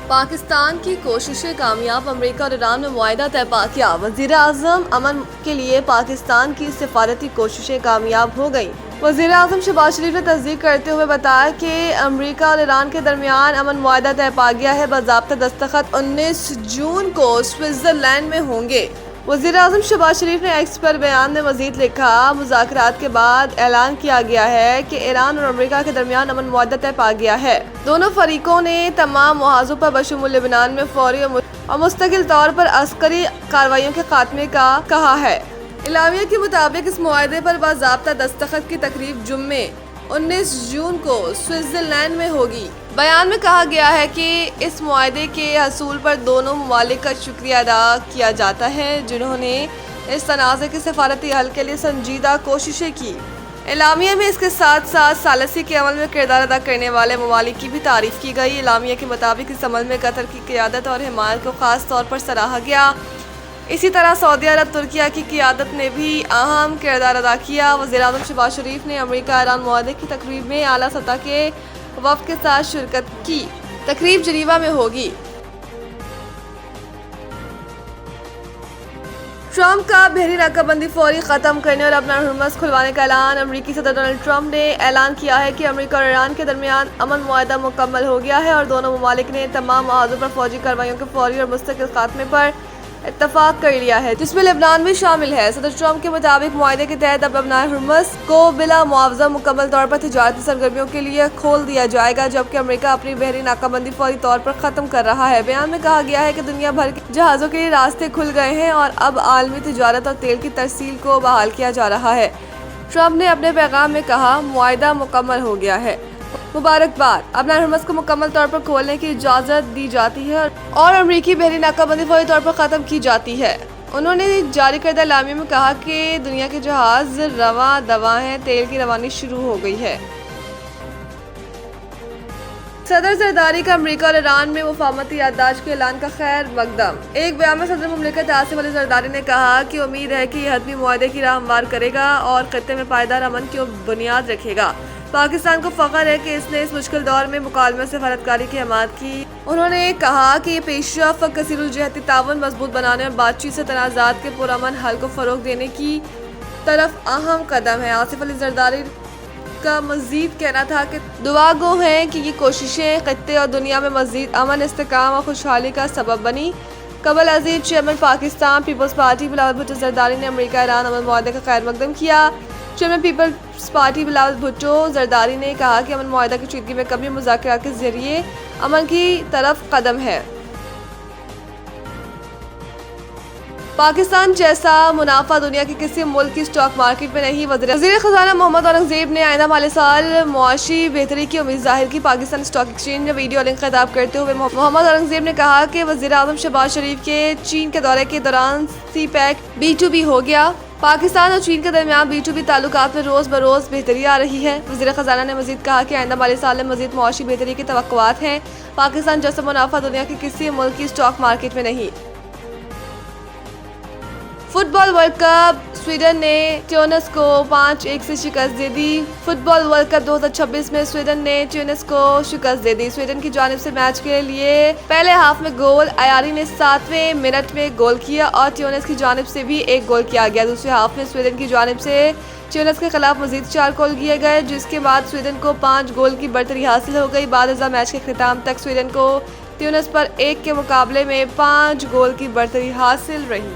پاکستان کی کوششیں کامیاب، امریکہ اور ایران نے معاہدہ طے پا کیا۔ وزیر اعظم امن کے لیے پاکستان کی سفارتی کوششیں کامیاب ہو گئیں۔ وزیر اعظم شہباز شریف نے تصدیق کرتے ہوئے بتایا کہ امریکہ اور ایران کے درمیان امن معاہدہ طے پا گیا ہے۔ باضابطہ دستخط 19 جون کو سوئٹزرلینڈ میں ہوں گے۔ وزیر اعظم شہباز شریف نے ایکس پر بیان میں مزید لکھا، مذاکرات کے بعد اعلان کیا گیا ہے کہ ایران اور امریکہ کے درمیان امن معاہدہ طے پا گیا ہے۔ دونوں فریقوں نے تمام محاذوں پر بشمول لبنان میں فوری اور مستقل طور پر عسکری کارروائیوں کے خاتمے کا کہا ہے۔ اعلامیہ کے مطابق اس معاہدے پر باضابطہ دستخط کی تقریب جمعے 19 جون کو سوئٹزرلینڈ میں ہوگی۔ بیان میں کہا گیا ہے کہ اس معاہدے کے حصول پر دونوں ممالک کا شکریہ ادا کیا جاتا ہے جنہوں نے اس تنازع کے سفارتی حل کے لیے سنجیدہ کوششیں کی۔ اعلامیہ میں اس کے ساتھ ساتھ ثالثی کے عمل میں کردار ادا کرنے والے ممالک کی بھی تعریف کی گئی۔ اعلامیہ کے مطابق اس عمل میں قطر کی قیادت اور حمایت کو خاص طور پر سراہا گیا۔ اسی طرح سعودی عرب، ترکیہ کی قیادت نے بھی اہم کردار ادا کیا۔ وزیر اعظم شہباز شریف نے امریکہ ایران معاہدے کی تقریب میں اعلیٰ سطح کے وفد کے ساتھ شرکت کی۔ تقریب جنیوا میں ہوگی۔ ٹرمپ کا بحری ناکہ بندی فوری ختم کرنے اور اپنا ہرمز کھلوانے کا اعلان۔ امریکی صدر ڈونلڈ ٹرمپ نے اعلان کیا ہے کہ امریکہ اور ایران کے درمیان امن معاہدہ مکمل ہو گیا ہے اور دونوں ممالک نے تمام محاذوں پر فوجی کارروائیوں کے فوری اور مستقل خاتمے پر اتفاق کر لیا ہے، جس میں لبنان بھی شامل ہے۔ صدر ٹرمپ کے مطابق معاہدے کے تحت اب ابنائے ہرمز کو بلا معاوضہ مکمل طور پر تجارتی سرگرمیوں کے لیے کھول دیا جائے گا، جبکہ امریکہ اپنی بحری ناکہ بندی فوری طور پر ختم کر رہا ہے۔ بیان میں کہا گیا ہے کہ دنیا بھر کے جہازوں کے لیے راستے کھل گئے ہیں اور اب عالمی تجارت اور تیل کی ترسیل کو بحال کیا جا رہا ہے۔ ٹرمپ نے اپنے پیغام میں کہا، معاہدہ مکمل ہو گیا ہے، مبارکباد، ابنائے ہرمز کو مکمل طور پر کھولنے کی اجازت دی جاتی ہے اور امریکی بحری ناکہ بندی فوری طور پر ختم کی جاتی ہے۔ انہوں نے جاری کردہ اعلامیہ میں کہا کہ دنیا کے جہاز رواں دواں ہیں، تیل کی روانی شروع ہو گئی ہے۔ صدر زرداری کا امریکہ اور ایران میں مفاہمتی یادداشت کے اعلان کا خیر مقدم۔ ایک بیان میں صدر مملکت آصف علی زرداری نے کہا کہ امید ہے کہ یہ حتمی معاہدے کی راہ ہموار کرے گا اور خطے میں پائیدار امن کی بنیاد رکھے گا۔ پاکستان کو فخر ہے کہ اس نے اس مشکل دور میں مکالمے سے فرادکاری کی حمایت کی۔ انہوں نے کہا کہ یہ پیش رفت کثیر الجہتی تعاون مضبوط بنانے اور بات چیت سے تنازعات کے پرامن حل کو فروغ دینے کی طرف اہم قدم ہے۔ آصف علی زرداری کا مزید کہنا تھا کہ دعا گو ہیں کہ یہ کوششیں خطے اور دنیا میں مزید امن، استحکام اور خوشحالی کا سبب بنی۔ قبل ازیں chairman Pakistan peoples party Bilawal Bhutto Zardari نے امریکہ ایران امن معاہدے کا خیر مقدم کیا۔ Chairman peoples party Bilawal Bhutto Zardari نے کہا کہ امن معاہدہ کی چیدگی میں کمی مذاکرات کے ذریعے امن کی طرف قدم ہے۔ پاکستان جیسا منافع دنیا کے کسی ملک کی اسٹاک مارکیٹ میں نہیں۔ وزیر خزانہ محمد اورنگزیب نے آئندہ مالی سال معاشی بہتری کی امید ظاہر کی۔ پاکستان اسٹاک ایکسچینج میں ویڈیو لنک خطاب کرتے ہوئے محمد اورنگزیب نے کہا کہ وزیر اعظم شہباز شریف کے چین کے دورے کے دوران سی پیک B2B ہو گیا۔ پاکستان اور چین کے درمیان B2B تعلقات میں روز بروز بہتری آ رہی ہے۔ وزیر خزانہ نے مزید کہا کہ آئندہ مالی سال میں مزید معاشی بہتری کی توقعات ہیں۔ پاکستان جیسا منافع دنیا کے کسی ملک کی اسٹاک مارکیٹ میں نہیں۔ فٹ بال ورلڈ کپ، سویڈن نے ٹیونس کو 5-1 سے شکست دے دی۔ فٹ بال ورلڈ کپ 2026 میں سویڈن نے ٹیونس کو شکست دے دی۔ سویڈن کی جانب سے میچ کے لیے پہلے ہاف میں گول ایاری نے 7ویں منٹ میں گول کیا اور ٹیونس کی جانب سے بھی ایک گول کیا گیا۔ دوسرے ہاف میں سویڈن کی جانب سے ٹیونس کے خلاف مزید 4 گول کیے گئے، جس کے بعد سویڈن کو 5 گول کی برتری حاصل ہو گئی۔ بعد ازاں میچ کے اختتام تک سویڈن کو ٹیونس پر 1 کے مقابلے میں 5 گول کی برتری حاصل رہی۔